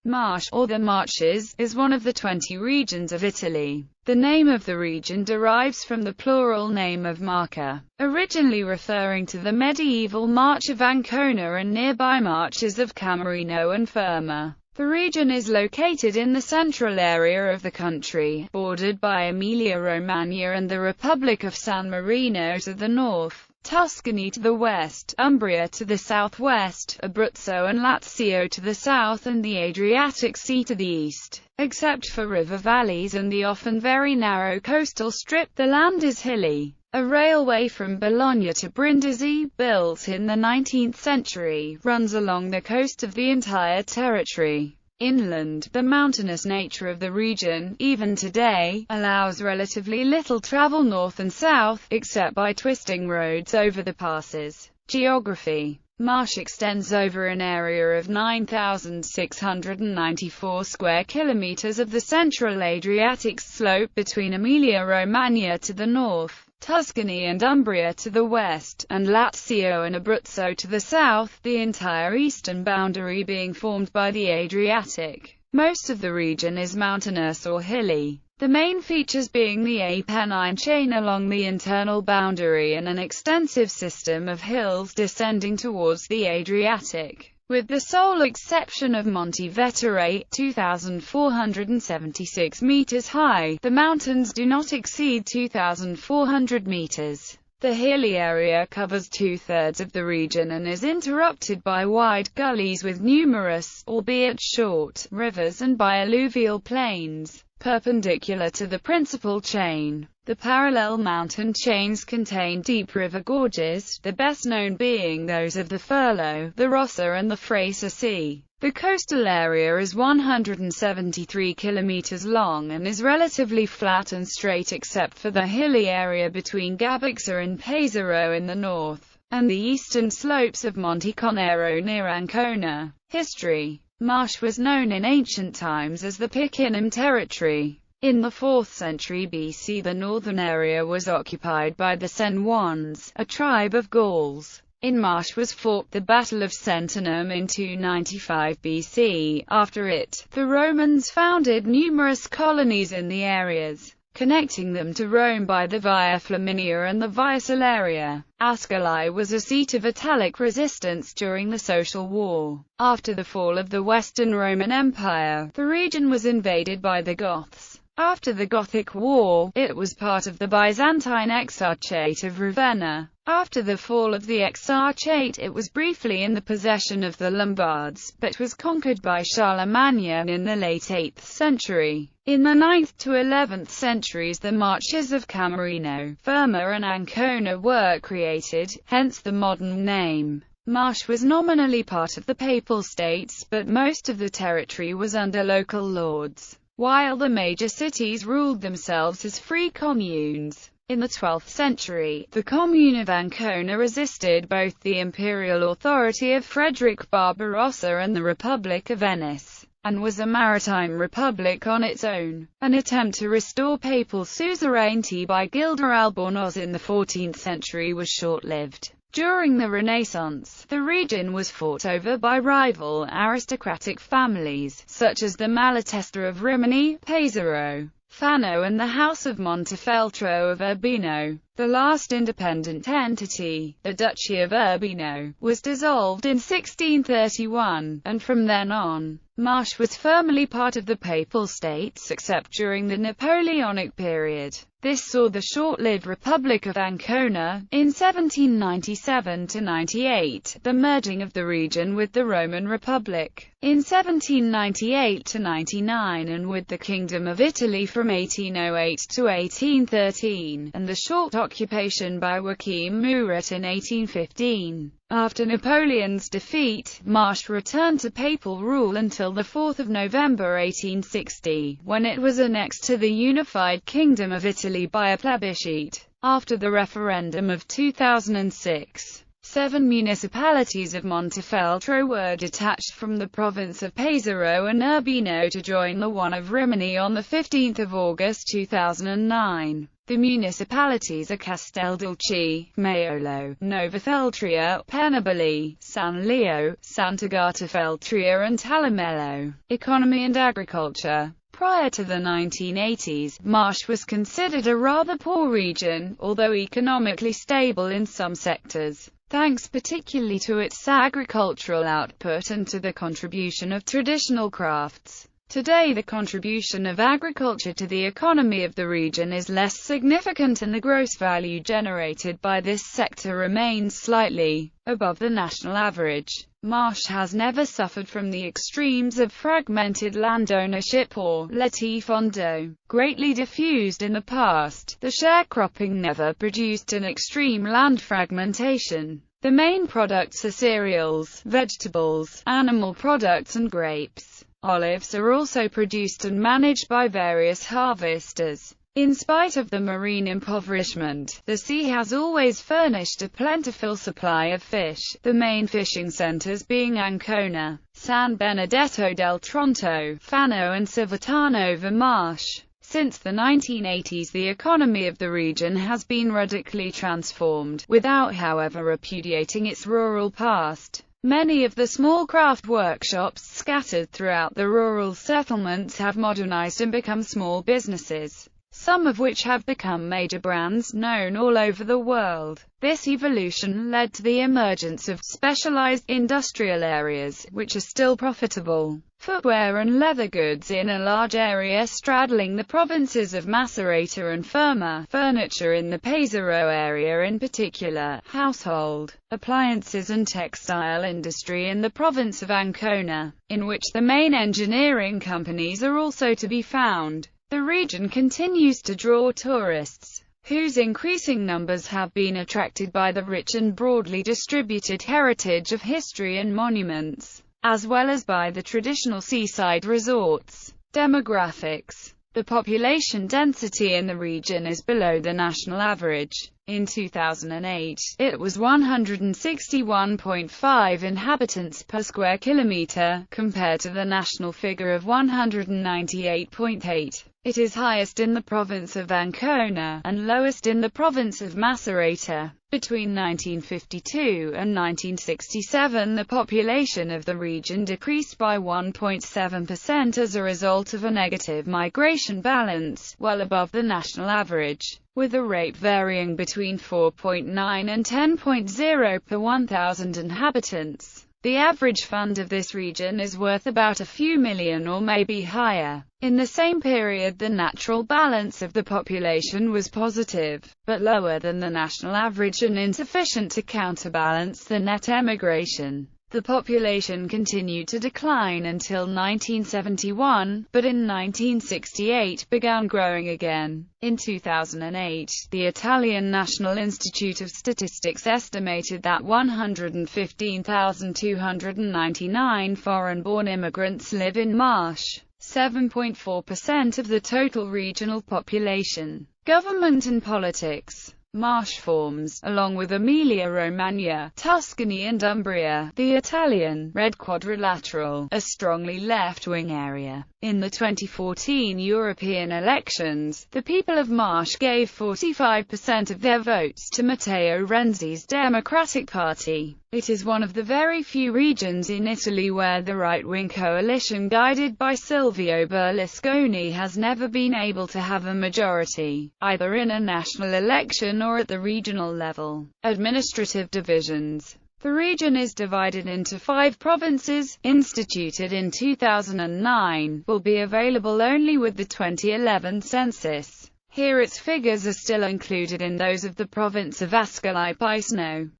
Marche, or the Marches, is one of the 20 regions of Italy. The name of the region derives from the plural name of Marche, originally referring to the medieval March of Ancona and nearby marches of Camerino and Fermo. The region is located in the central area of the country, bordered by Emilia-Romagna and the Republic of San Marino to the north, Tuscany to the west, Umbria to the southwest, Abruzzo and Lazio to the south, and the Adriatic Sea to the east. Except for river valleys and the often very narrow coastal strip, the land is hilly. A railway from Bologna to Brindisi, built in the 19th century, runs along the coast of the entire territory. Inland, the mountainous nature of the region, even today, allows relatively little travel north and south, except by twisting roads over the passes. Geography. Marche extends over an area of 9,694 square kilometers of the central Adriatic slope between Emilia-Romagna to the north, Tuscany and Umbria to the west, and Lazio and Abruzzo to the south, the entire eastern boundary being formed by the Adriatic. Most of the region is mountainous or hilly, the main features being the Apennine chain along the internal boundary and an extensive system of hills descending towards the Adriatic. With the sole exception of Monte Vettere, 2,476 meters high, the mountains do not exceed 2,400 meters. The hilly area covers two-thirds of the region and is interrupted by wide gullies with numerous, albeit short, rivers and by alluvial plains, perpendicular to the principal chain. The parallel mountain chains contain deep river gorges, the best known being those of the Furlo, the Rossa and the Fraser Sea. The coastal area is 173 kilometers long and is relatively flat and straight except for the hilly area between Gabixa and Pesaro in the north, and the eastern slopes of Monte Conero near Ancona. History. Marche was known in ancient times as the Picenium territory. In the 4th century BC, the northern area was occupied by the Senones, a tribe of Gauls. In Marche was fought the Battle of Sentinum in 295 BC. After it, the Romans founded numerous colonies in the areas, connecting them to Rome by the Via Flaminia and the Via Salaria. Ascoli was a seat of Italic resistance during the Social War. After the fall of the Western Roman Empire, the region was invaded by the Goths. After the Gothic War, it was part of the Byzantine Exarchate of Ravenna. After the fall of the Exarchate, it was briefly in the possession of the Lombards, but was conquered by Charlemagne in the late 8th century. In the 9th to 11th centuries, the marches of Camerino, Fermo and Ancona were created, hence the modern name. Marche was nominally part of the Papal States, but most of the territory was under local lords, while the major cities ruled themselves as free communes. In the 12th century, the commune of Ancona resisted both the imperial authority of Frederick Barbarossa and the Republic of Venice, and was a maritime republic on its own. An attempt to restore papal suzerainty by Gilda Albornoz in the 14th century was short-lived. During the Renaissance, the region was fought over by rival aristocratic families, such as the Malatesta of Rimini, Pesaro, Fano and the House of Montefeltro of Urbino. The last independent entity, the Duchy of Urbino, was dissolved in 1631, and from then on, Marche was firmly part of the Papal States except during the Napoleonic period. This saw the short-lived Republic of Ancona, in 1797–98, the merging of the region with the Roman Republic, in 1798–99 and with the Kingdom of Italy from 1808 to 1813, and the short occupation by Joachim Murat in 1815. After Napoleon's defeat, Marche returned to papal rule until the 4th of November 1860, when it was annexed to the unified Kingdom of Italy by a plebiscite. After the referendum of 2006, 7 municipalities of Montefeltro were detached from the province of Pesaro and Urbino to join the one of Rimini on 15 August 2009. The municipalities are Casteldolci, Maiolo, Novafeltria, Penabili, San Leo, Sant'Agata and Talamello. Economy and agriculture. Prior to the 1980s, Marche was considered a rather poor region, although economically stable in some sectors, thanks particularly to its agricultural output and to the contribution of traditional crafts. Today the contribution of agriculture to the economy of the region is less significant and the gross value generated by this sector remains slightly above the national average. Marche has never suffered from the extremes of fragmented land ownership or latifondo, greatly diffused in the past. The sharecropping never produced an extreme land fragmentation. The main products are cereals, vegetables, animal products and grapes. Olives are also produced and managed by various harvesters. In spite of the marine impoverishment, the sea has always furnished a plentiful supply of fish, the main fishing centers being Ancona, San Benedetto del Tronto, Fano and Civitano de Marche. Since the 1980s the economy of the region has been radically transformed, without however repudiating its rural past. Many of the small craft workshops scattered throughout the rural settlements have modernized and become small businesses, some of which have become major brands known all over the world. This evolution led to the emergence of specialized industrial areas, which are still profitable. Footwear and leather goods in a large area straddling the provinces of Macerata and Fermo, furniture in the Pesaro area in particular, household appliances and textile industry in the province of Ancona, in which the main engineering companies are also to be found. The region continues to draw tourists, whose increasing numbers have been attracted by the rich and broadly distributed heritage of history and monuments, as well as by the traditional seaside resorts. Demographics. The population density in the region is below the national average. In 2008, it was 161.5 inhabitants per square kilometre, compared to the national figure of 198.8. It is highest in the province of Ancona, and lowest in the province of Macerata. Between 1952 and 1967 the population of the region decreased by 1.7% as a result of a negative migration balance, well above the national average, with a rate varying between 4.9 and 10.0 per 1,000 inhabitants. The average fund of this region is worth about a few million or maybe higher. In the same period the natural balance of the population was positive, but lower than the national average and insufficient to counterbalance the net emigration. The population continued to decline until 1971, but in 1968 began growing again. In 2008, the Italian National Institute of Statistics estimated that 115,299 foreign-born immigrants live in Marche, 7.4% of the total regional population. Government and politics. Marche forms, along with Emilia-Romagna, Tuscany and Umbria, the Italian Red Quadrilateral, a strongly left-wing area. In the 2014 European elections, the people of Marche gave 45% of their votes to Matteo Renzi's Democratic Party. It is one of the very few regions in Italy where the right-wing coalition guided by Silvio Berlusconi has never been able to have a majority, either in a national election or at the regional level. Administrative divisions. The region is divided into 5 provinces, instituted in 2009, will be available only with the 2011 census. Here its figures are still included in those of the province of Ascoli Piceno.